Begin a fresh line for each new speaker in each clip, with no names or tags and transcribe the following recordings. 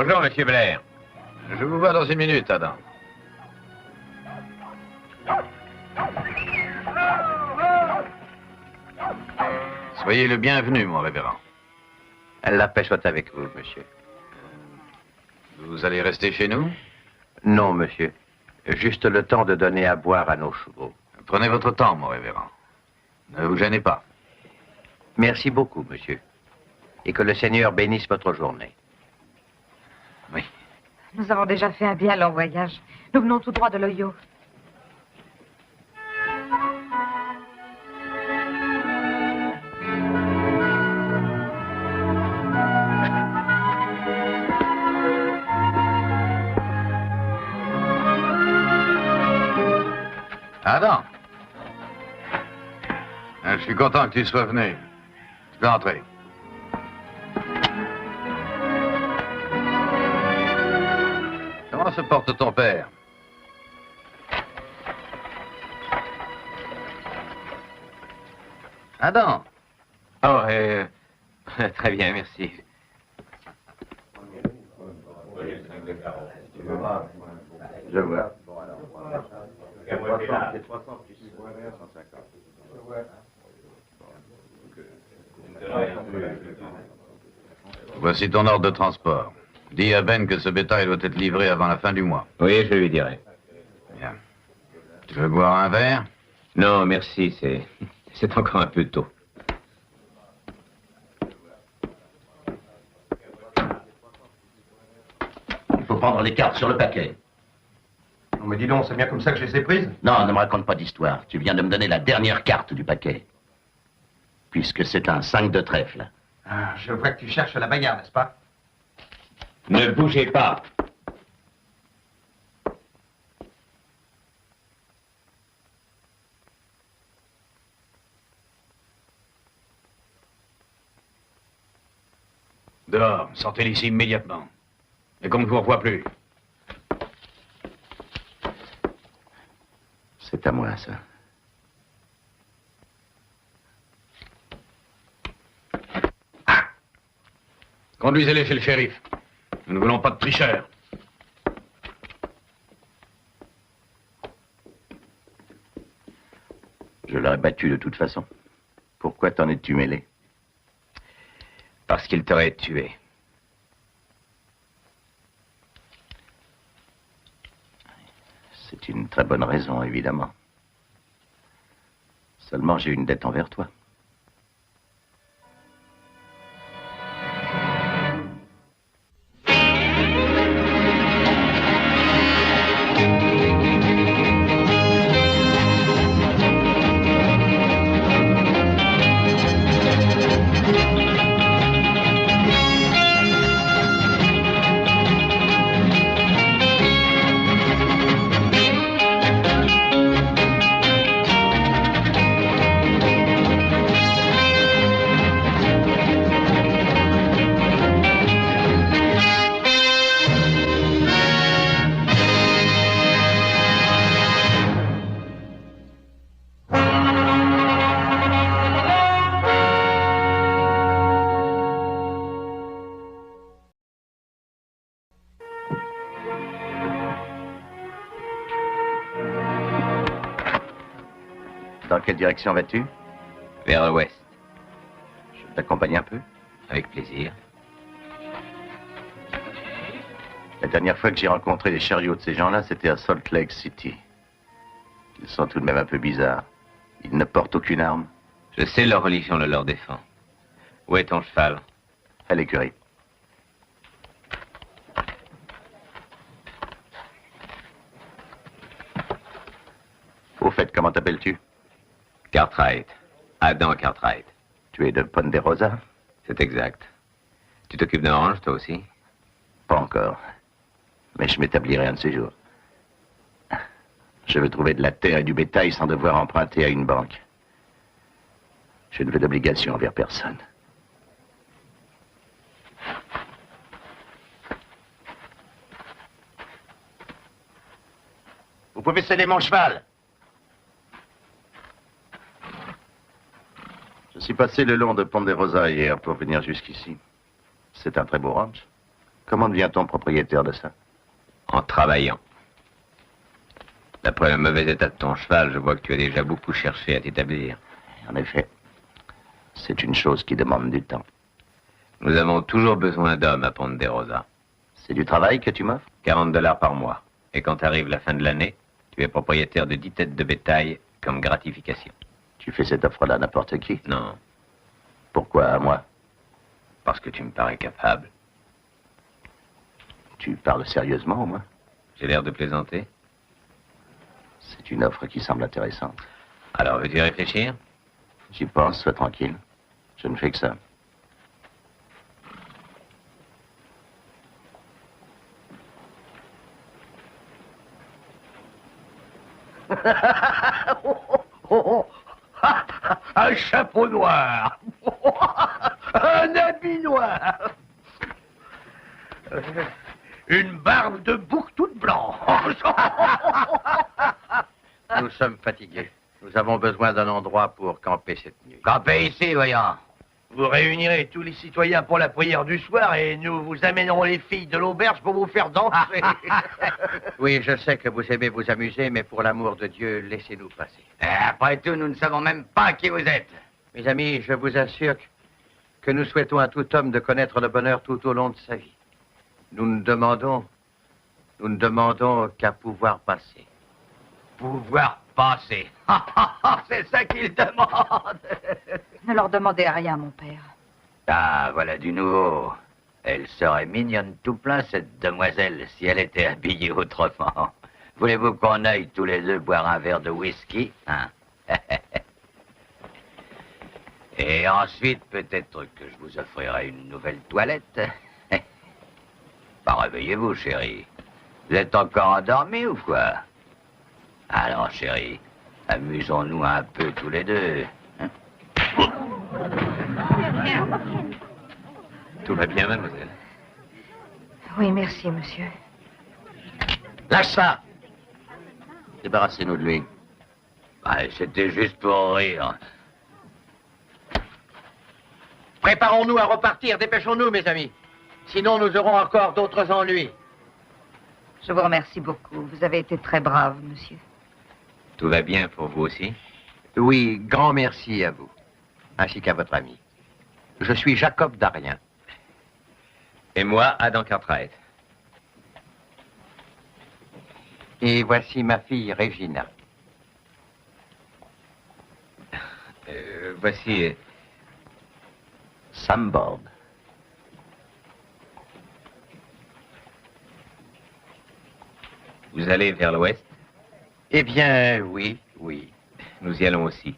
Bonjour, monsieur Blair.
Je vous vois dans une minute, Adam. Soyez le bienvenu, mon révérend.
La paix soit avec vous, monsieur.
Vous allez rester chez nous?
Non, monsieur. Juste le temps de donner à boire à nos chevaux.
Prenez votre temps, mon révérend. Ne vous gênez pas.
Merci beaucoup, monsieur. Et que le Seigneur bénisse votre journée.
Oui.
Nous avons déjà fait un bien long voyage. Nous venons tout droit de l'Ohio.
Adam. Je suis content que tu sois venu. Tu peux entrer. Comment se porte ton père? Adam.
Oh, très bien, merci. Je vois.
Voici ton ordre de transport. Dis à Ben que ce bétail doit être livré avant la fin du mois.
Oui, je lui dirai.
Bien. Tu veux boire un verre?
Non, merci, c'est encore un peu tôt.
Il faut prendre les cartes sur le paquet.
Non, mais dis donc, c'est bien comme ça que je les ai prises?
Non, ne me raconte pas d'histoire. Tu viens de me donner la dernière carte du paquet. Puisque c'est un 5 de trèfle.
Ah, je vois que tu cherches la bagarre, n'est-ce pas?
Ne bougez pas.
Dehors, sortez d'ici immédiatement. Et qu'on ne vous revoie plus.
C'est à moi, ça.
Conduisez-les chez le shérif. Nous ne voulons pas de tricheurs.
Je l'aurais battu de toute façon. Pourquoi t'en es-tu mêlé?
Parce qu'il t'aurait tué.
C'est une très bonne raison, évidemment. Seulement, j'ai une dette envers toi. Dans quelle direction vas-tu?
Vers l'ouest.
Je t'accompagne un peu?
Avec plaisir.
La dernière fois que j'ai rencontré les chariots de ces gens-là, c'était à Salt Lake City. Ils sont tout de même un peu bizarres. Ils ne portent aucune arme.
Je sais, leur religion le leur défend. Où est ton cheval?
À l'écurie. Au fait, comment t'appelles-tu?
Cartwright. Adam Cartwright.
Tu es de Ponderosa?
C'est exact. Tu t'occupes d'un ranch, toi aussi?
Pas encore. Mais je m'établirai un de ces jours. Je veux trouver de la terre et du bétail sans devoir emprunter à une banque. Je ne veux d'obligation envers personne. Vous pouvez céder mon cheval. Je suis passé le long de Ponderosa hier pour venir jusqu'ici. C'est un très beau ranch. Comment devient-on propriétaire de ça?
En travaillant. D'après le mauvais état de ton cheval, je vois que tu as déjà beaucoup cherché à t'établir.
En effet, c'est une chose qui demande du temps.
Nous avons toujours besoin d'hommes à Ponderosa.
C'est du travail que tu m'offres?
$40 par mois. Et quand arrive la fin de l'année, tu es propriétaire de 10 têtes de bétail comme gratification.
Tu fais cette offre-là à n'importe qui?
Non,
Pourquoi à moi?
parce que tu me parais capable.
Tu parles sérieusement au moins?
J'ai l'air de plaisanter.
C'est une offre qui semble intéressante.
Alors, veux-tu y réfléchir?
J'y pense, sois tranquille. Je ne fais que ça.
Un chapeau noir. Un habit noir. Une barbe de bouc toute blanche.
Nous sommes fatigués. Nous avons besoin d'un endroit pour camper cette nuit.
Campez ici, voyons. Vous réunirez tous les citoyens pour la prière du soir et nous vous amènerons les filles de l'auberge pour vous faire danser.
Oui, je sais que vous aimez vous amuser, mais pour l'amour de Dieu, laissez-nous passer.
Après tout, nous ne savons même pas qui vous êtes.
Mes amis, je vous assure que nous souhaitons à tout homme de connaître le bonheur tout au long de sa vie. Nous ne demandons qu'à pouvoir passer.
Pouvoir passer. C'est ça qu'ils demandent.
Ne leur demandez rien, mon père.
Ah, voilà du nouveau. Elle serait mignonne tout plein, cette demoiselle, si elle était habillée autrement. Voulez-vous qu'on aille tous les deux boire un verre de whisky, hein? Et ensuite, peut-être que je vous offrirai une nouvelle toilette. Bah, réveillez-vous, chérie. Vous êtes encore endormi ou quoi? Alors, chérie, amusons-nous un peu tous les deux. Hein?
Tout va bien, mademoiselle?
Oui, merci, monsieur.
Lâche ça! Débarrassez-nous de lui.
Bah, c'était juste pour rire.
Préparons-nous à repartir, dépêchons-nous, mes amis. Sinon, nous aurons encore d'autres ennuis.
Je vous remercie beaucoup. Vous avez été très brave, monsieur.
Tout va bien pour vous aussi? Oui, grand merci à vous, ainsi qu'à votre ami. Je suis Jacob Darien. Et moi, Adam Cartwright. Et voici ma fille, Regina. Voici
Sam Bord.
Vous allez vers l'ouest? Eh bien, oui, oui. Nous y allons aussi.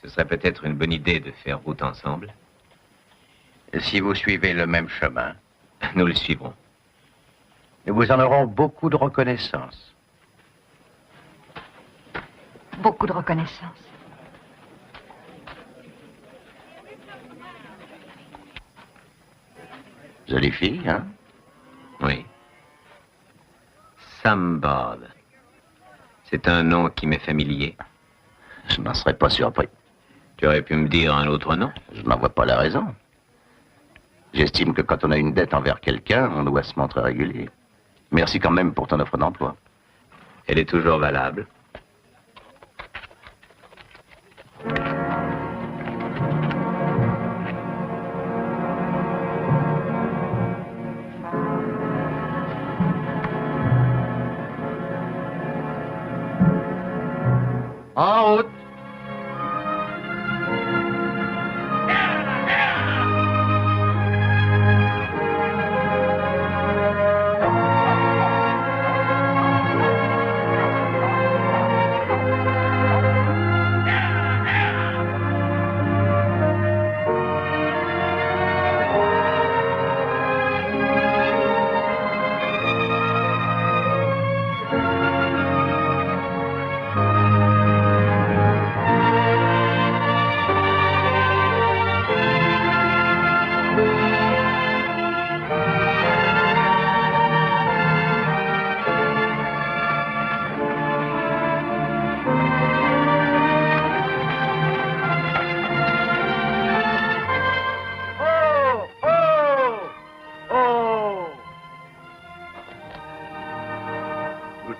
Ce serait peut-être une bonne idée de faire route ensemble. Si vous suivez le même chemin, nous le suivrons. Nous vous en aurons beaucoup de reconnaissance.
Beaucoup de reconnaissance.
Jolie fille, hein?
Oui. Sam Bard. C'est un nom qui m'est familier.
Je n'en serais pas surpris.
Tu aurais pu me dire un autre nom?
Je n'en vois pas la raison. J'estime que quand on a une dette envers quelqu'un, on doit se montrer régulier. Merci quand même pour ton offre d'emploi.
Elle est toujours valable.
En route.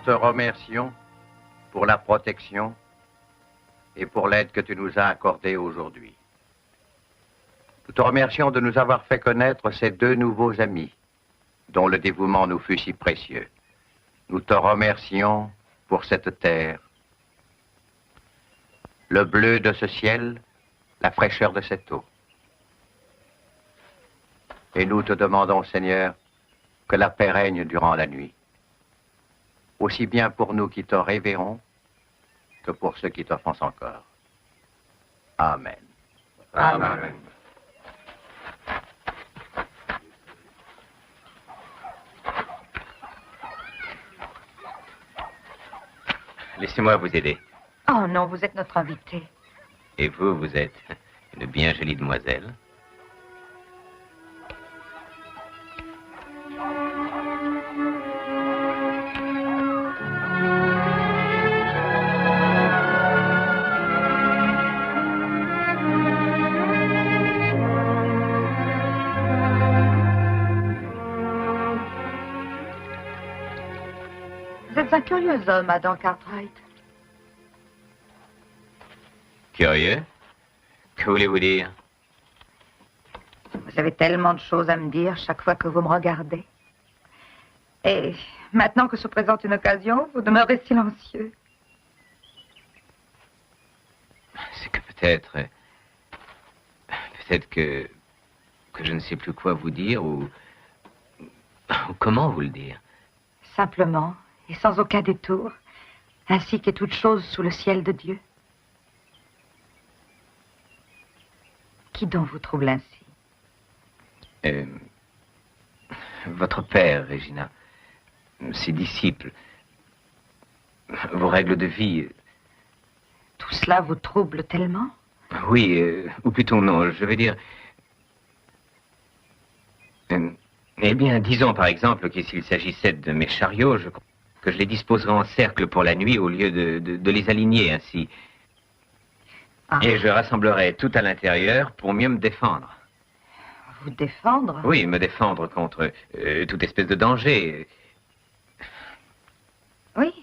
te remercions pour la protection et pour l'aide que tu nous as accordée aujourd'hui. Nous te remercions de nous avoir fait connaître ces deux nouveaux amis, dont le dévouement nous fut si précieux. Nous te remercions pour cette terre, le bleu de ce ciel, la fraîcheur de cette eau. Et nous te demandons, Seigneur, que la paix règne durant la nuit, aussi bien pour nous qui te révérons que pour ceux qui t'offensent encore. Amen.
Amen.
Laissez-moi vous aider.
Oh non, vous êtes notre invité.
Et vous, vous êtes une bien jolie demoiselle.
Vous êtes un curieux homme, Adam Cartwright.
Curieux? Que voulez-vous dire?
Vous avez tellement de choses à me dire chaque fois que vous me regardez. Et maintenant que se présente une occasion, vous demeurez silencieux.
C'est que peut-être... Peut-être que je ne sais plus quoi vous dire ou comment vous le dire.
Simplement, et sans aucun détour, ainsi qu'est toute chose sous le ciel de Dieu. Qui donc vous trouble ainsi?
Votre père, Regina, ses disciples, vos règles de vie...
Tout cela vous trouble tellement?
Oui, ou plutôt non, je veux dire... eh bien, disons par exemple que s'il s'agissait de mes chariots, que je les disposerais en cercle pour la nuit au lieu de les aligner ainsi.
Ah.
Et je rassemblerais tout à l'intérieur pour mieux me défendre.
Vous défendre?
Oui, me défendre contre toute espèce de danger.
Oui.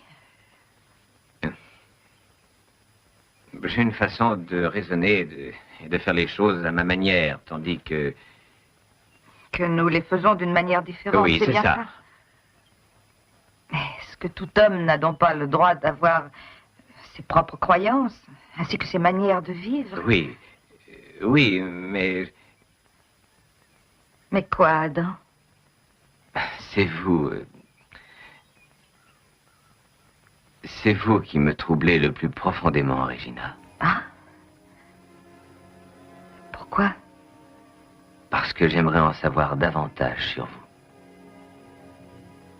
J'ai une façon de raisonner et de faire les choses à ma manière, tandis que...
Que nous les faisons d'une manière différente.
Oui, c'est
bien
ça.
Est-ce que tout homme n'a donc pas le droit d'avoir ses propres croyances, ainsi que ses manières de vivre?
Oui, oui, mais...
Mais quoi, Adam?
C'est vous... C'est vous qui me troublez le plus profondément, Regina.
Ah? Pourquoi?
Parce que j'aimerais en savoir davantage sur vous.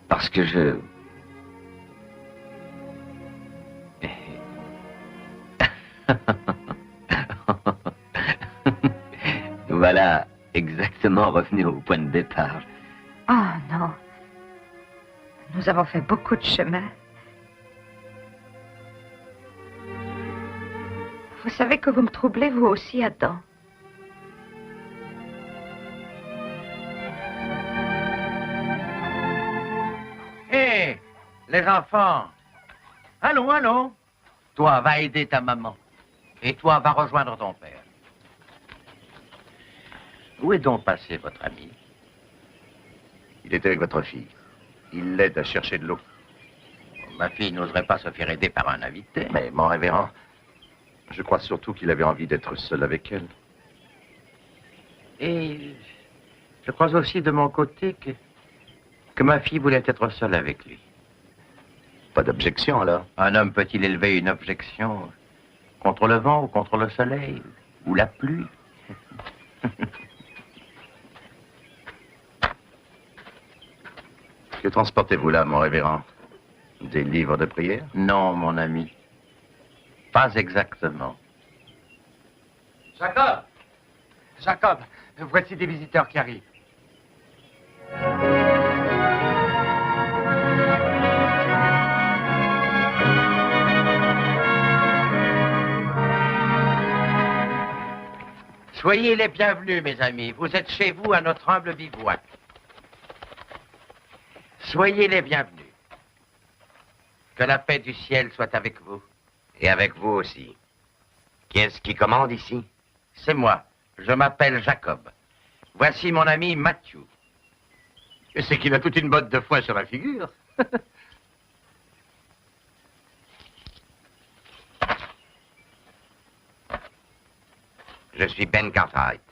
Parce que je... Voilà, exactement revenu au point de départ.
Oh non. Nous avons fait beaucoup de chemin. Vous savez que vous me troublez, vous aussi, Adam.
Hé, les enfants. Allons, allons. Toi, va aider ta maman. Et toi, va rejoindre ton père. Où est donc passé votre ami?
Il était avec votre fille. Il l'aide à chercher de l'eau.
Ma fille n'oserait pas se faire aider par un invité.
Mais, mon révérend, je crois surtout qu'il avait envie d'être seul avec elle.
Et je crois aussi de mon côté que ma fille voulait être seule avec lui.
Pas d'objection, alors?
Un homme peut-il élever une objection contre le vent ou contre le soleil ou la pluie?
Que transportez-vous là, mon révérend? Des livres de prière?
Non, mon ami. Pas exactement.
Jacob! Jacob, voici des visiteurs qui arrivent. Soyez les bienvenus, mes amis. Vous êtes chez vous à notre humble bivouac. Soyez les bienvenus. Que la paix du ciel soit avec vous.
Et avec vous aussi. Qui est-ce qui commande ici?
C'est moi. Je m'appelle Jacob. Voici mon ami Matthew.
C'est qu'il a toute une botte de foin sur la figure.
Je suis Ben Cartwright.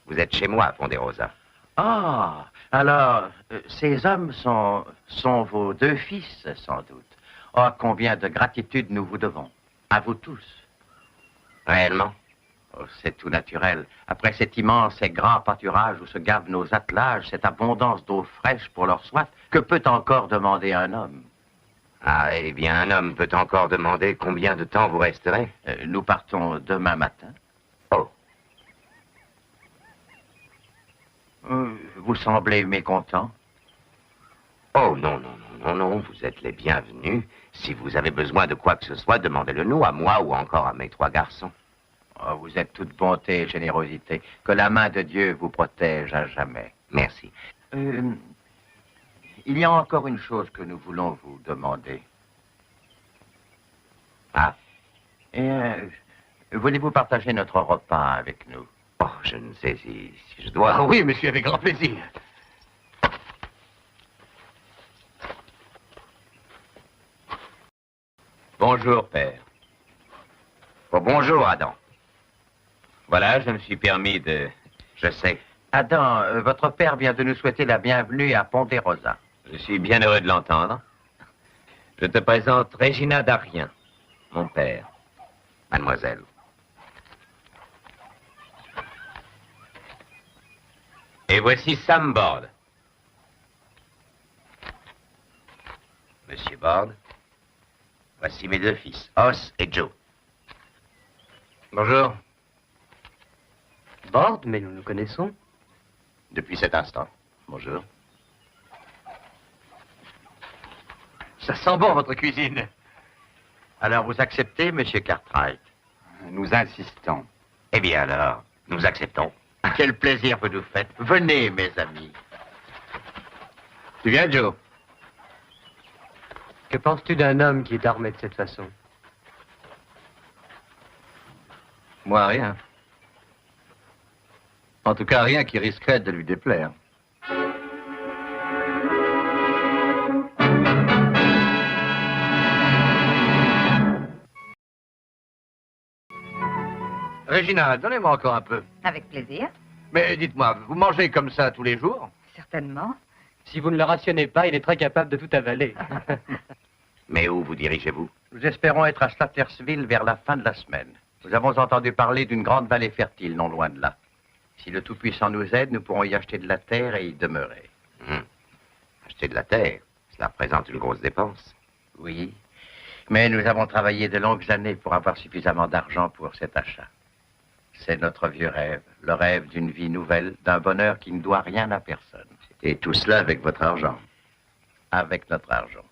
Vous êtes chez moi à Ponderosa.
Ah, alors, ces hommes sont vos deux fils, sans doute. Oh, combien de gratitude nous vous devons. À vous tous.
Réellement?
Oh, c'est tout naturel. Après cet immense et grand pâturage où se gavent nos attelages, cette abondance d'eau fraîche pour leur soif, que peut encore demander un homme?
Ah, eh bien, un homme peut encore demander combien de temps vous resterez.
Nous partons demain matin.
Oh.
Vous semblez mécontent.
Oh, non, non, non, non, non, vous êtes les bienvenus. Si vous avez besoin de quoi que ce soit, demandez-le-nous, à moi ou encore à mes 3 garçons.
Oh, vous êtes toute bonté et générosité. Que la main de Dieu vous protège à jamais.
Merci.
Il y a encore une chose que nous voulons vous demander.
Ah.
Voulez-vous partager notre repas avec nous?
Oh, je ne sais si je dois...
Ah oui, monsieur, avec grand plaisir.
Bonjour, père. Oh, bonjour, Adam. Voilà, je me suis permis de... Je sais.
Adam, votre père vient de nous souhaiter la bienvenue à Ponderosa.
Je suis bien heureux de l'entendre. Je te présente Regina Darien, mon père. Mademoiselle. Et voici Sam Bord. Monsieur Bord, voici mes 2 fils, Os et Joe.
Bonjour.
Bord, mais nous nous connaissons.
Depuis cet instant. Bonjour.
Ça sent bon, votre cuisine. Alors, vous acceptez, monsieur Cartwright?
Nous insistons.
Eh bien alors, nous acceptons.
Quel plaisir vous nous faites. Venez, mes amis.
Tu viens, Joe?
Que penses-tu d'un homme qui est armé de cette façon?
Moi, rien. En tout cas, rien qui risquerait de lui déplaire. Regina, donnez-moi encore un peu.
Avec plaisir.
Mais dites-moi, vous mangez comme ça tous les jours?
Certainement.
Si vous ne le rationnez pas, il est très capable de tout avaler.
Mais où vous dirigez-vous?
Nous espérons être à Slatersville vers la fin de la semaine. Nous avons entendu parler d'une grande vallée fertile, non loin de là. Si le Tout-Puissant nous aide, nous pourrons y acheter de la terre et y demeurer.
Acheter de la terre, cela représente une grosse dépense.
Oui, mais nous avons travaillé de longues années pour avoir suffisamment d'argent pour cet achat. C'est notre vieux rêve, le rêve d'une vie nouvelle, d'un bonheur qui ne doit rien à personne.
Et tout cela avec votre argent.
Avec notre argent.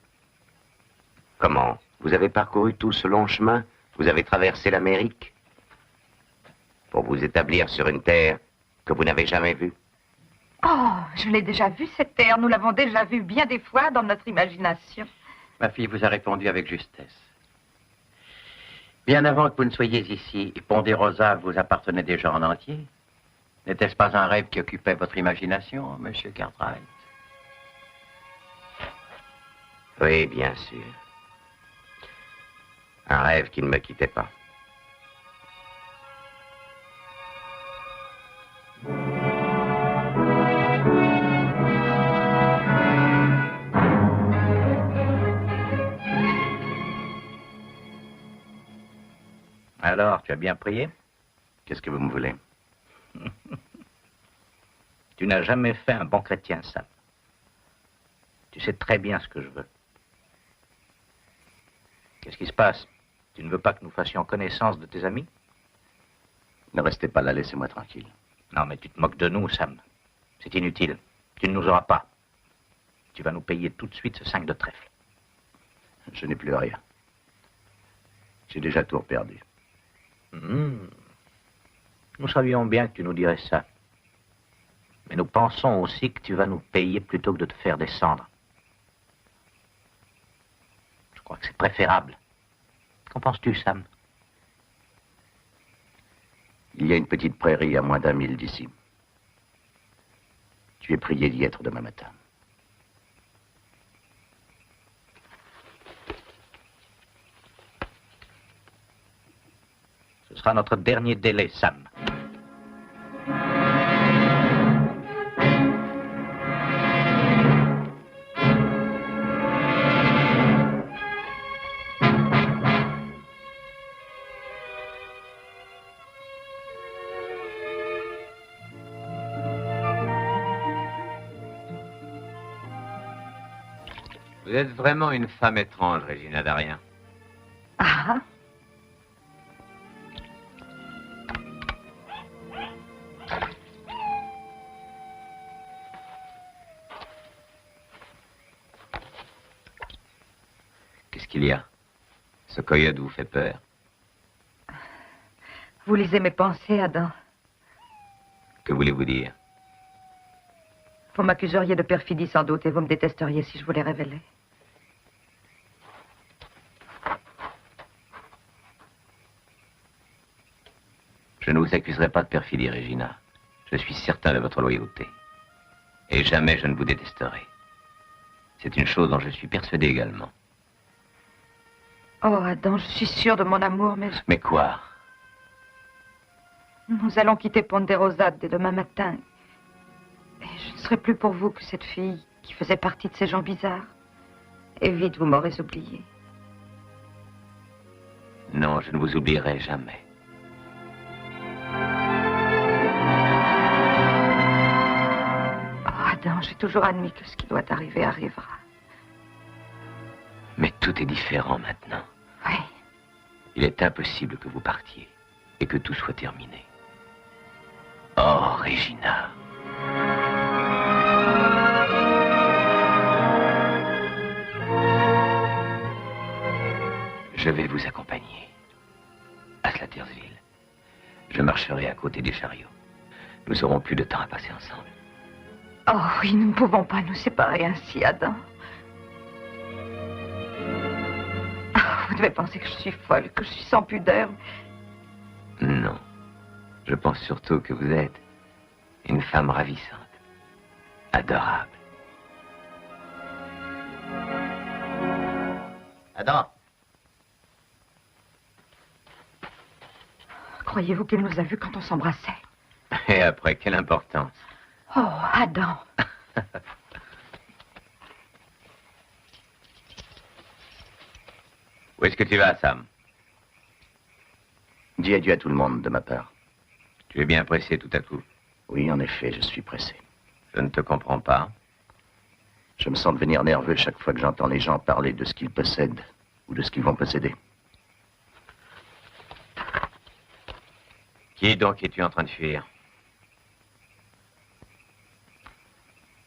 Comment? Vous avez parcouru tout ce long chemin? Vous avez traversé l'Amérique? Pour vous établir sur une terre que vous n'avez jamais vue?
Oh, je l'ai déjà vue, cette terre. Nous l'avons déjà vue bien des fois dans notre imagination.
Ma fille vous a répondu avec justesse. Bien avant que vous ne soyez ici, Ponderosa vous appartenait déjà en entier. N'était-ce pas un rêve qui occupait votre imagination, monsieur Cartwright?
Oui, bien sûr. Un rêve qui ne me quittait pas.
Alors, tu as bien prié?
Qu'est-ce que vous me voulez?
Tu n'as jamais fait un bon chrétien, Sam. Tu sais très bien ce que je veux. Qu'est-ce qui se passe? Tu ne veux pas que nous fassions connaissance de tes amis?
Ne restez pas là, laissez-moi tranquille.
Non, mais tu te moques de nous, Sam. C'est inutile. Tu ne nous auras pas. Tu vas nous payer tout de suite ce 5 de trèfle.
Je n'ai plus rien. J'ai déjà tout perdu.
Nous savions bien que tu nous dirais ça. Mais nous pensons aussi que tu vas nous payer plutôt que de te faire descendre. crois que c'est préférable. Qu'en penses-tu, Sam?
Il y a une petite prairie à moins d'1 mille d'ici. Tu es prié d'y être demain matin.
Ce sera notre dernier délai, Sam.
Vous êtes vraiment une femme étrange, Regina Darien.
Ah.
Qu'est-ce qu'il y a? Ce coyote vous fait peur?
Vous lisez mes pensées, Adam.
Que voulez-vous dire?
Vous m'accuseriez de perfidie sans doute et vous me détesteriez si je vous les révélais.
Je ne vous accuserai pas de perfidie, Regina. Je suis certain de votre loyauté. Et jamais je ne vous détesterai. C'est une chose dont je suis persuadé également.
Oh, Adam, je suis sûre de mon amour, mais...
Mais quoi?
Nous allons quitter Ponderosa dès demain matin. Et je ne serai plus pour vous que cette fille qui faisait partie de ces gens bizarres. Et vite, vous m'aurez oublié.
Non, je ne vous oublierai jamais.
Oh, Adam, j'ai toujours admis que ce qui doit arriver arrivera.
Mais tout est différent maintenant.
Oui.
Il est impossible que vous partiez et que tout soit terminé. Oh, Regina. Je vais vous accompagner à Slatersville. Je marcherai à côté des chariots. Nous aurons plus de temps à passer ensemble.
Oh oui, nous ne pouvons pas nous séparer ainsi, Adam. Ah, vous devez penser que je suis folle, que je suis sans pudeur.
Non. Je pense surtout que vous êtes une femme ravissante, adorable.
Adam.
Croyez-vous qu'il nous a vus quand on s'embrassait?
Et après, quelle importance?
Oh, Adam.
Où est-ce que tu vas, Sam?
Dis adieu à tout le monde de ma part.
Tu es bien pressé tout à coup.
Oui, en effet, je suis pressé.
Je ne te comprends pas.
Je me sens devenir nerveux chaque fois que j'entends les gens parler de ce qu'ils possèdent ou de ce qu'ils vont posséder.
Qui donc es-tu en train de fuir?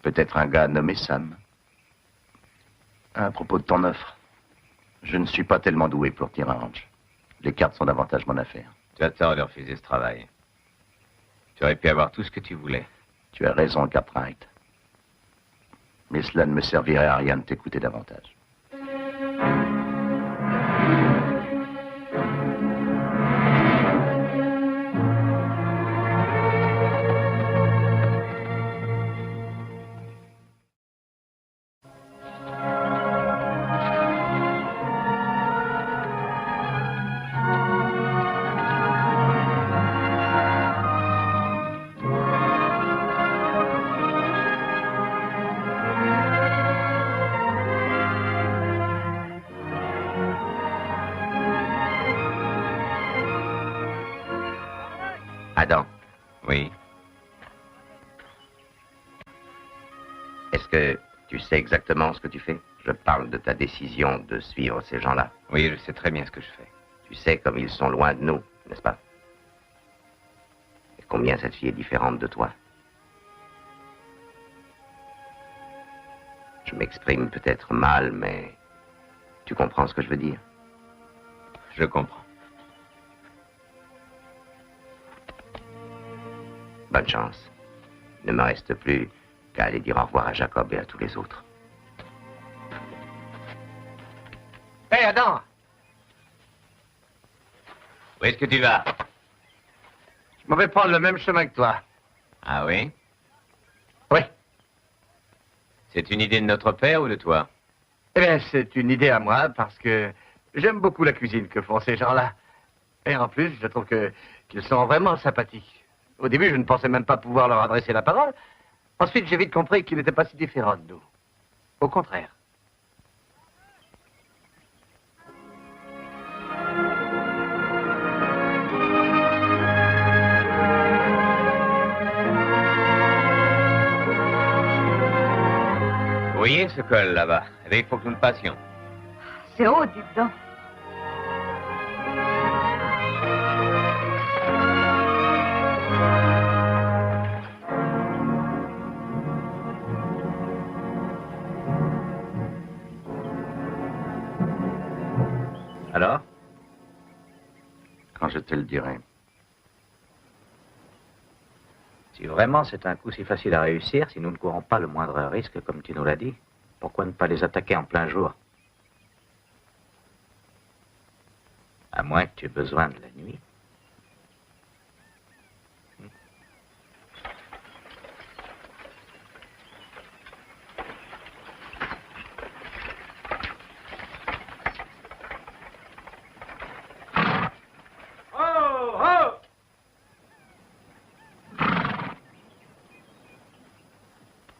Peut-être un gars nommé Sam. À propos de ton offre, je ne suis pas tellement doué pour tirer un ranch. Les cartes sont davantage mon affaire.
Tu as tort de refuser ce travail. Tu aurais pu avoir tout ce que tu voulais.
Tu as raison, Cartwright. Mais cela ne me servirait à rien de t'écouter davantage.
Adam. Oui.
Est-ce que tu sais exactement ce que tu fais? Je parle de ta décision de suivre ces gens-là.
Oui, je sais très bien ce que je fais.
Tu sais comme ils sont loin de nous, n'est-ce pas? Et combien cette fille est différente de toi? Je m'exprime peut-être mal, mais tu comprends ce que je veux dire?
Je comprends.
Bonne chance. Il ne me reste plus qu'à aller dire au revoir à Jacob et à tous les autres.
Hé, Adam!
Où est-ce que tu vas?
Je m'en vais prendre le même chemin que toi.
Ah oui?
Oui.
C'est une idée de notre père ou de toi?
Eh bien, c'est une idée à moi parce que j'aime beaucoup la cuisine que font ces gens-là. Et en plus, je trouve qu'ils sont vraiment sympathiques. Au début, je ne pensais même pas pouvoir leur adresser la parole. Ensuite, j'ai vite compris qu'ils n'étaient pas si différents de nous. Au contraire.
Vous voyez ce col là-bas? Eh bien, il faut que nous le passions.
C'est haut, dites donc.
Alors?
Quand je te le dirai.
Si vraiment c'est un coup si facile à réussir, si nous ne courons pas le moindre risque, comme tu nous l'as dit, pourquoi ne pas les attaquer en plein jour? À moins que tu aies besoin de la nuit.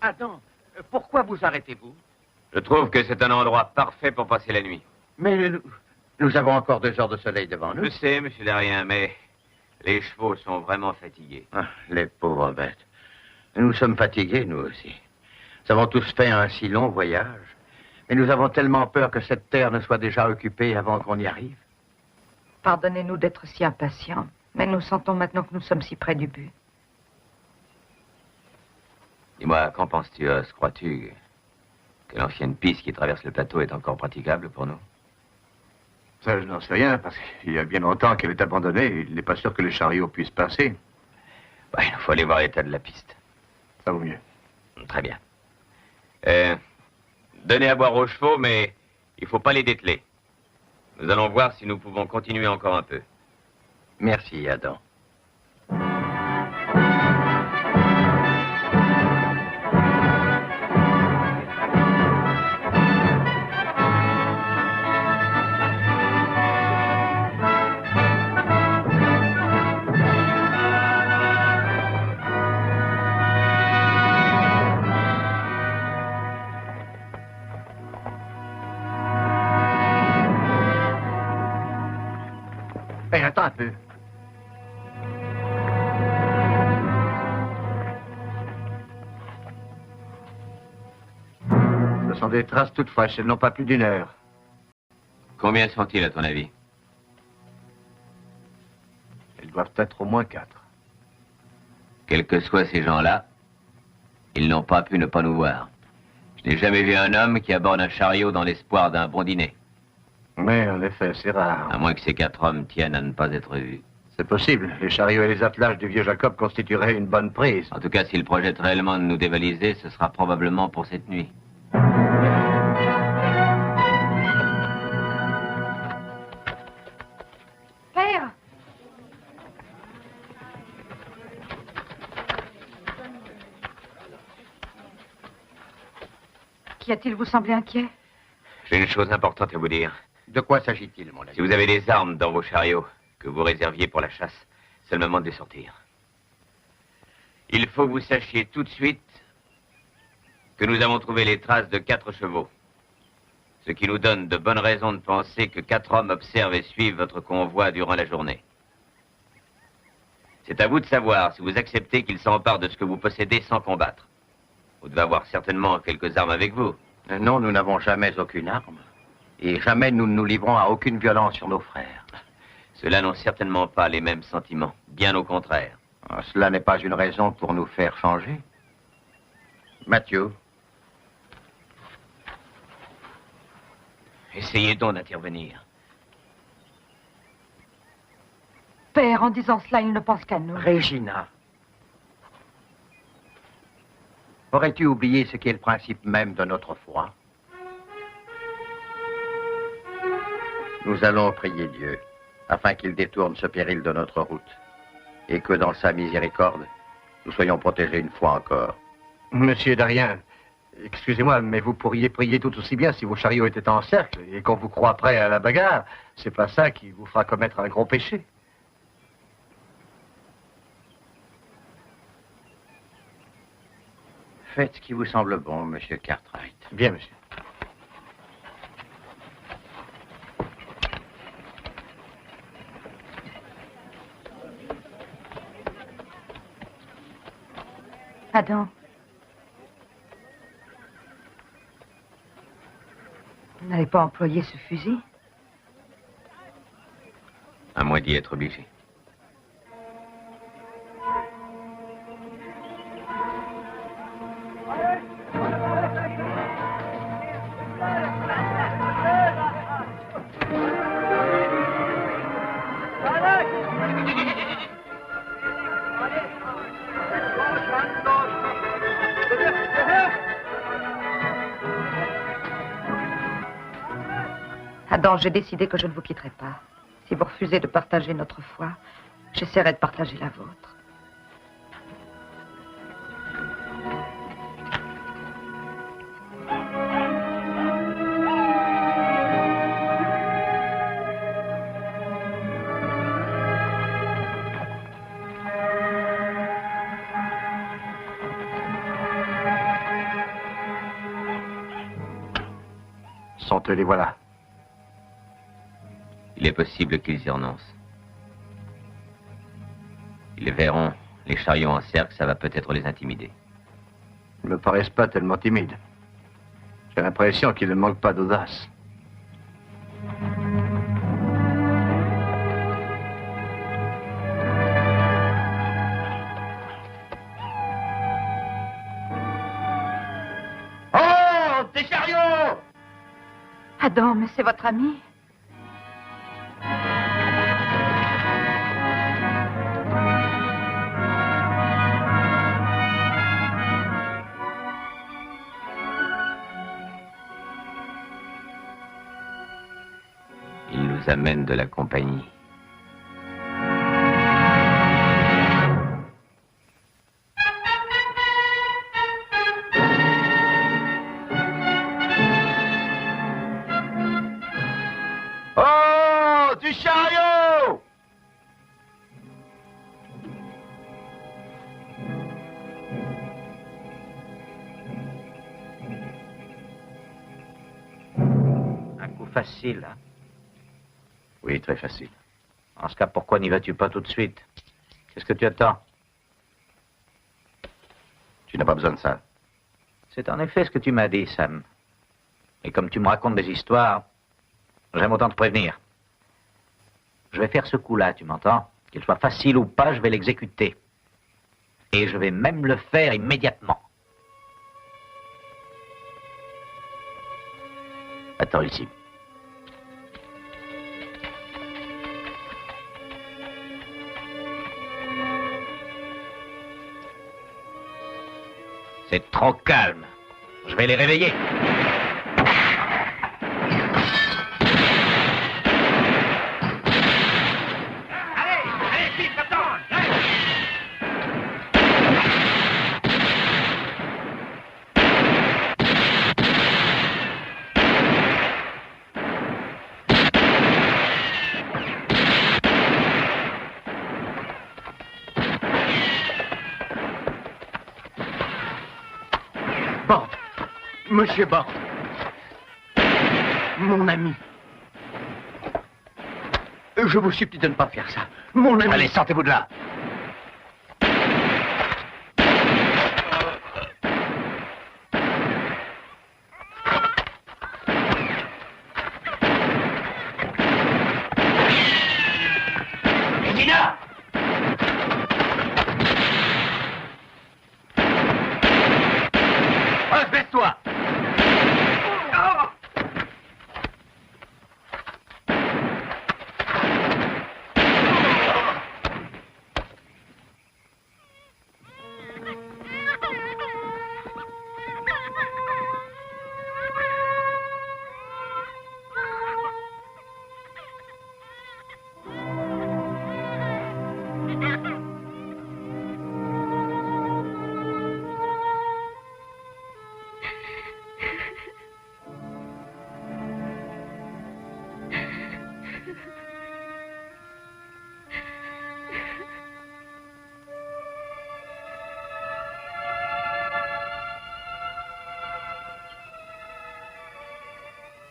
Adam, pourquoi vous arrêtez-vous?
Je trouve que c'est un endroit parfait pour passer la nuit.
Mais nous avons encore 2 heures de soleil devant nous.
Je sais, monsieur Darien, mais les chevaux sont vraiment fatigués.
Ah, les pauvres bêtes. Nous sommes fatigués, nous aussi. Nous avons tous fait un si long voyage. Mais nous avons tellement peur que cette terre ne soit déjà occupée avant qu'on y arrive.
Pardonnez-nous d'être si impatients, mais nous sentons maintenant que nous sommes si près du but.
Dis-moi, qu'en penses-tu, Os? Crois-tu que l'ancienne piste qui traverse le plateau est encore praticable pour nous?
Ça, je n'en sais rien, parce qu'il y a bien longtemps qu'elle est abandonnée. Il n'est pas sûr que les chariots puissent passer.
Bah, il faut aller voir l'état de la piste.
Ça vaut mieux.
Très bien. Donnez à boire aux chevaux, mais il ne faut pas les dételer. Nous allons voir si nous pouvons continuer encore un peu.
Merci, Adam. Hey, attends un peu.
Ce sont des traces toutes fraîches. Elles n'ont pas plus d'1 heure.
Combien sont-ils, à ton avis?
Elles doivent être au moins 4.
Quels que soient ces gens-là, ils n'ont pas pu ne pas nous voir. Je n'ai jamais vu un homme qui aborde un chariot dans l'espoir d'un bon dîner.
Mais en effet, c'est rare.
À moins que ces 4 hommes tiennent à ne pas être vus.
C'est possible. Les chariots et les attelages du vieux Jacob constitueraient une bonne prise.
En tout cas, s'ils projettent réellement de nous dévaliser, ce sera probablement pour cette nuit.
Père! Qu'y a-t-il? Vous semblez inquiet?
J'ai une chose importante à vous dire.
De quoi s'agit-il, mon ami?
Si vous avez des armes dans vos chariots que vous réserviez pour la chasse, c'est le moment de les sortir. Il faut que vous sachiez tout de suite que nous avons trouvé les traces de 4 chevaux. Ce qui nous donne de bonnes raisons de penser que 4 hommes observent et suivent votre convoi durant la journée. C'est à vous de savoir si vous acceptez qu'ils s'emparent de ce que vous possédez sans combattre. Vous devez avoir certainement quelques armes avec vous.
Non, nous n'avons jamais aucune arme. Et jamais nous ne nous livrons à aucune violence sur nos frères.
Ceux-là n'ont certainement pas les mêmes sentiments. Bien au contraire.
Cela n'est pas une raison pour nous faire changer. Mathieu.
Essayez donc d'intervenir.
Père, en disant cela, il ne pense qu'à nous.
Regina. Aurais-tu oublié ce qui est le principe même de notre foi? Nous allons prier Dieu, afin qu'il détourne ce péril de notre route, et que dans sa miséricorde, nous soyons protégés une fois encore.
Monsieur Darien, excusez-moi, mais vous pourriez prier tout aussi bien si vos chariots étaient en cercle et qu'on vous croit prêt à la bagarre. C'est pas ça qui vous fera commettre un gros péché.
Faites ce qui vous semble bon, monsieur Cartwright.
Bien, monsieur.
Adam. Vous n'avez pas employé ce fusil?
À moins d'y être obligé.
Adam, j'ai décidé que je ne vous quitterai pas. Si vous refusez de partager notre foi, j'essaierai de partager la vôtre.
Sont-eux les voilà?
Il est possible qu'ils y renoncent. Ils verront les chariots en cercle, ça va peut-être les intimider.
Ils ne me paraissent pas tellement timides. J'ai l'impression qu'ils ne manquent pas d'audace.
Oh, des chariots!
Adam, mais c'est votre ami?
Ils nous amènent de la compagnie.
Oh, du chariot!
Un coup facile, hein?
Oui, très facile.
En ce cas, pourquoi n'y vas-tu pas tout de suite? Qu'est-ce que tu attends?
Tu n'as pas besoin de ça.
C'est en effet ce que tu m'as dit, Sam. Et comme tu me racontes des histoires, j'aime autant te prévenir. Je vais faire ce coup-là, tu m'entends? Qu'il soit facile ou pas, je vais l'exécuter. Et je vais même le faire immédiatement.
Attends ici.
C'est trop calme. Je vais les réveiller.
Allez, vite, attends!
Bord, monsieur Bord, mon ami. Je vous supplie de ne pas faire ça. Mon ami.
Allez, sortez-vous de là.
Edina! Baisse-toi!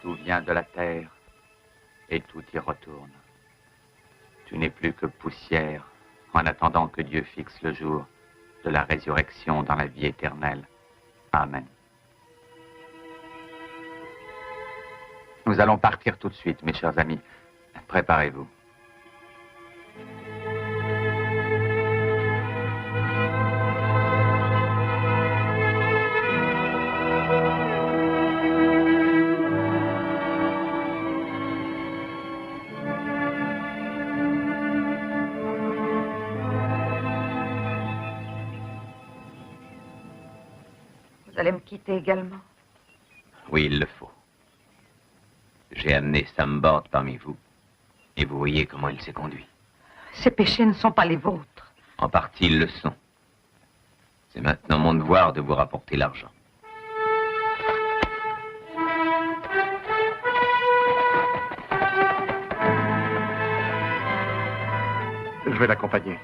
Tout vient de la terre et tout y retourne. Tu n'es plus que poussière en attendant que Dieu fixe le jour de la résurrection dans la vie éternelle. Amen. Nous allons partir tout de suite, mes chers amis. Préparez-vous.
Vous allez me quitter également.
Oui, il le faut. J'ai amené Sam Bord parmi vous, et vous voyez comment il s'est conduit.
Ces péchés ne sont pas les vôtres.
En partie, ils le sont. C'est maintenant mon devoir de vous rapporter l'argent.
Je vais l'accompagner.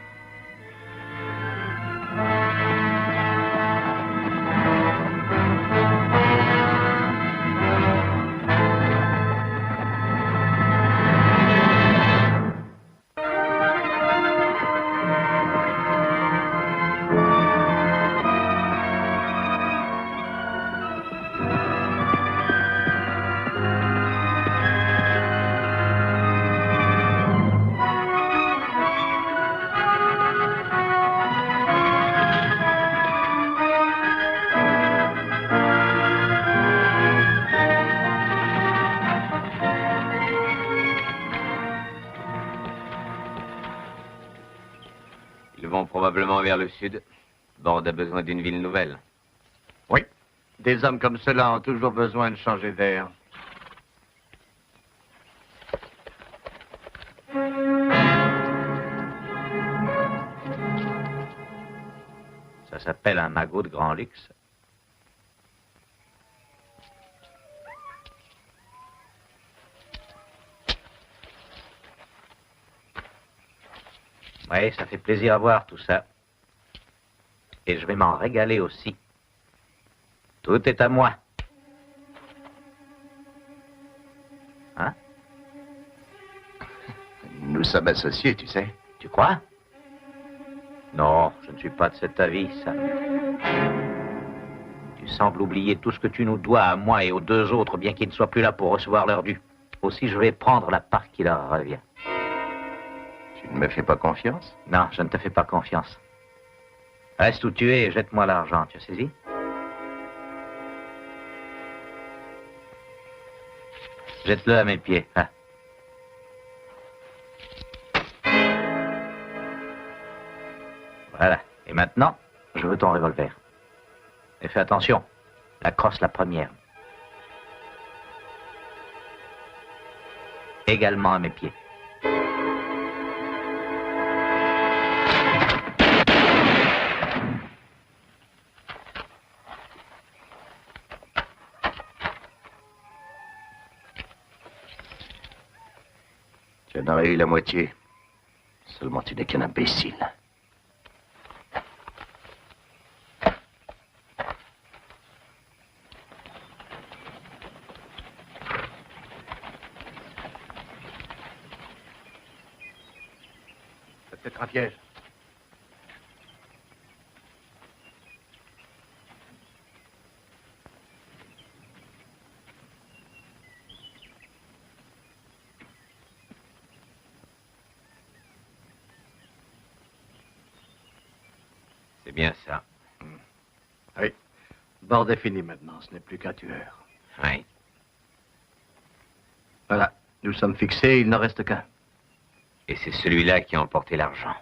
Ils vont probablement vers le sud. Bord a besoin d'une ville nouvelle.
Oui. Des hommes comme cela ont toujours besoin de changer d'air.
Ça s'appelle un magot de grand luxe. Oui, ça fait plaisir à voir tout ça. Et je vais m'en régaler aussi. Tout est à moi. Hein?
Nous sommes associés, tu sais.
Tu crois? Non, je ne suis pas de cet avis, Sam. Tu sembles oublier tout ce que tu nous dois à moi et aux deux autres, bien qu'ils ne soient plus là pour recevoir leur dû. Aussi, je vais prendre la part qui leur revient.
Tu ne me fais pas confiance?
Non, je ne te fais pas confiance. Reste où tu es et jette-moi l'argent, tu as saisi? Jette-le à mes pieds, hein? Voilà. Et maintenant, je veux ton revolver. Et fais attention, la crosse la première. Également à mes pieds.
Tu en aurais eu la moitié. Seulement tu n'es qu'un imbécile.
C'est peut-être un piège.
C'est bien ça.
Oui. Bord est fini maintenant, ce n'est plus qu'un tueur.
Oui.
Voilà, nous sommes fixés, il n'en reste qu'un.
Et c'est celui-là qui a emporté l'argent.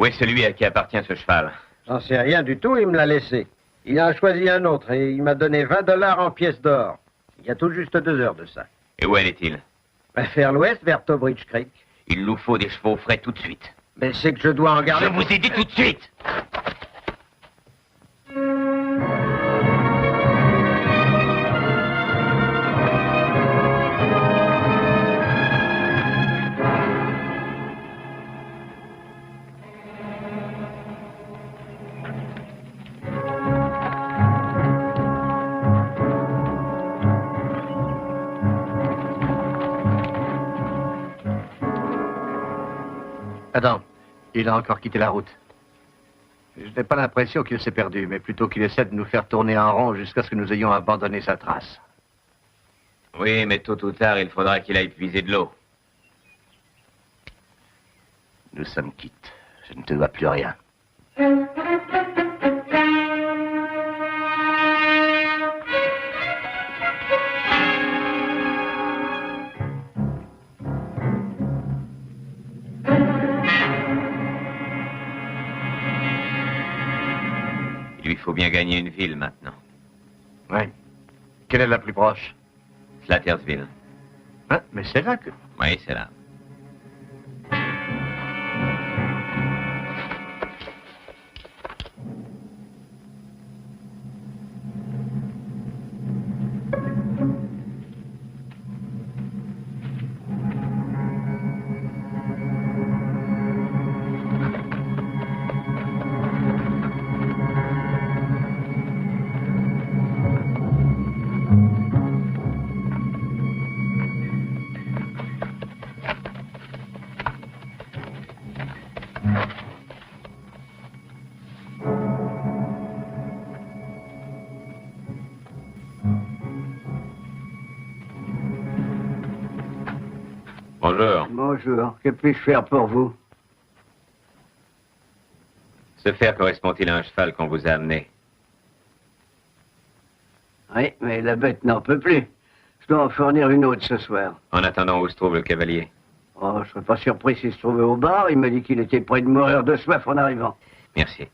Où est celui à qui appartient ce cheval?
J'en sais rien du tout, il me l'a laissé. Il en a choisi un autre et il m'a donné 20 $ en pièces d'or. Il y a tout juste 2 heures de ça.
Et où est-il?
Vers l'ouest, vers Tobridge Creek.
Il nous faut des chevaux frais tout de suite.
Mais c'est que je dois en garder...
Je vous ai dit tout de suite!
Adam, il a encore quitté la route. Je n'ai pas l'impression qu'il s'est perdu, mais plutôt qu'il essaie de nous faire tourner en rond jusqu'à ce que nous ayons abandonné sa trace.
Oui, mais tôt ou tard, il faudra qu'il aille puiser de l'eau.
Nous sommes quittes. Je ne te dois plus rien.
Il lui faut bien gagner une ville maintenant.
Oui. Quelle est la plus proche?
Slatersville.
Hein? Mais c'est là que...
Oui, c'est là. Bonjour.
Bonjour. Que puis-je faire pour vous?
Ce fer correspond-il à un cheval qu'on vous a amené?
Oui, mais la bête n'en peut plus. Je dois en fournir une autre ce soir.
En attendant, où se trouve le cavalier?
Oh, je serais pas surpris s'il se trouvait au bar. Il m'a dit qu'il était près de mourir de soif en arrivant.
Merci.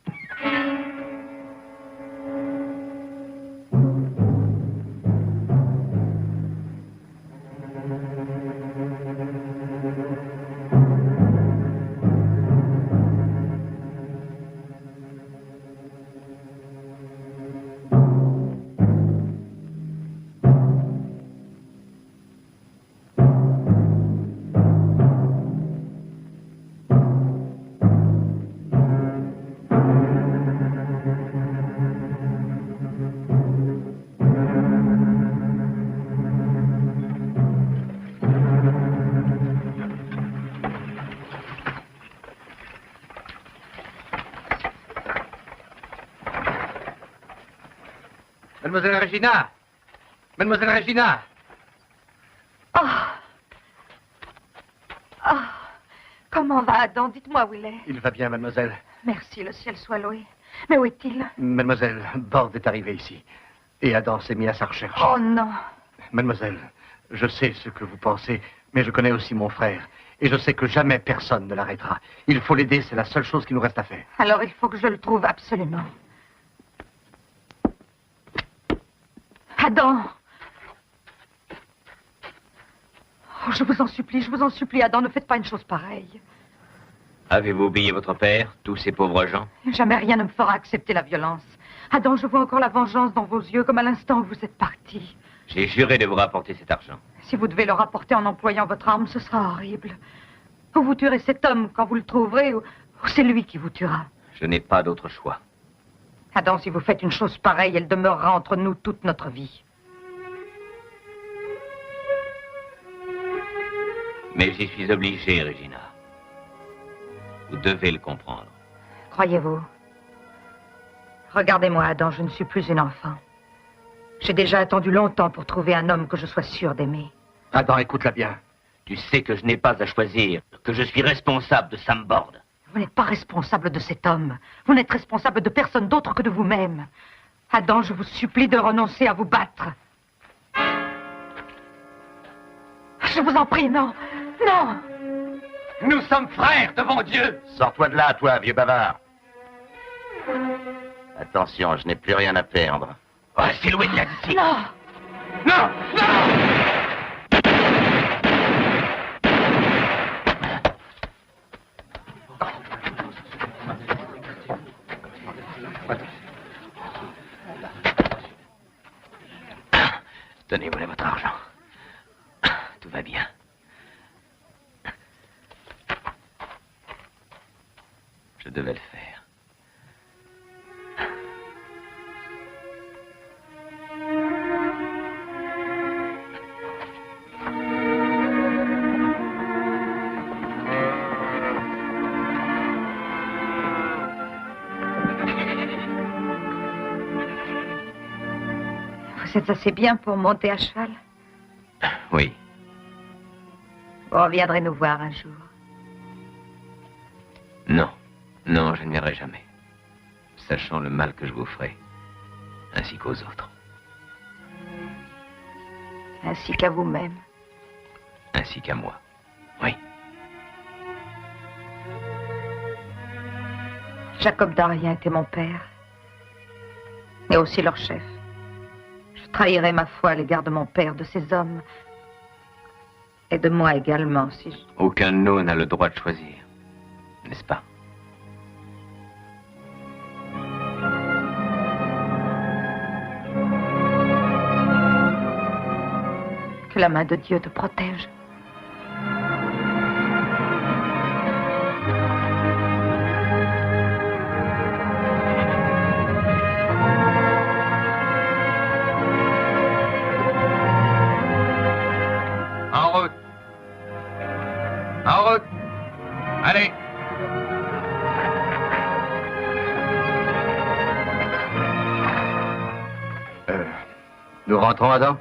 Mademoiselle Regina! Mademoiselle Regina!
Oh! Oh! Comment va Adam? Dites-moi où il est.
Il va bien, mademoiselle.
Merci, le ciel soit loué. Mais où est-il?
Mademoiselle, Bord est arrivé ici. Et Adam s'est mis à sa recherche.
Oh non!
Mademoiselle, je sais ce que vous pensez, mais je connais aussi mon frère. Et je sais que jamais personne ne l'arrêtera. Il faut l'aider, c'est la seule chose qui nous reste à faire.
Alors il faut que je le trouve absolument. Adam! Oh, je vous en supplie, Adam, ne faites pas une chose pareille.
Avez-vous oublié votre père, tous ces pauvres gens?
Jamais rien ne me fera accepter la violence. Adam, je vois encore la vengeance dans vos yeux, comme à l'instant où vous êtes parti.
J'ai juré de vous rapporter cet argent.
Si vous devez le rapporter en employant votre arme, ce sera horrible. Ou vous tuerez cet homme quand vous le trouverez, ou c'est lui qui vous tuera.
Je n'ai pas d'autre choix.
Adam, si vous faites une chose pareille, elle demeurera entre nous toute notre vie.
Mais j'y suis obligé, Regina. Vous devez le comprendre.
Croyez-vous? Regardez-moi, Adam, je ne suis plus une enfant. J'ai déjà attendu longtemps pour trouver un homme que je sois sûr d'aimer.
Adam, écoute-la bien.
Tu sais que je n'ai pas à choisir, que je suis responsable de Sam Bord.
Vous n'êtes pas responsable de cet homme. Vous n'êtes responsable de personne d'autre que de vous-même. Adam, je vous supplie de renoncer à vous battre. Je vous en prie, non. Non.
Nous sommes frères devant Dieu.
Sors-toi de là, toi, vieux bavard. Attention, je n'ai plus rien à perdre.
Oh, c'est loin de là d'ici.
Non.
Non, non.
Donnez-moi votre argent. Tout va bien. Je devais le faire.
Vous êtes assez bien pour monter à cheval?
Oui.
Vous reviendrez nous voir un jour.
Non. Non, je ne viendrai jamais. Sachant le mal que je vous ferai. Ainsi qu'aux autres.
Ainsi qu'à vous-même.
Ainsi qu'à moi. Oui.
Jacob d'Arien était mon père. Et aussi leur chef. Je trahirais ma foi à l'égard de mon père, de ces hommes. Et de moi également, si je...
Aucun de nous n'a le droit de choisir. N'est-ce pas?
Que la main de Dieu te protège.
En route. En route. Allez.
Nous rentrons, Adam?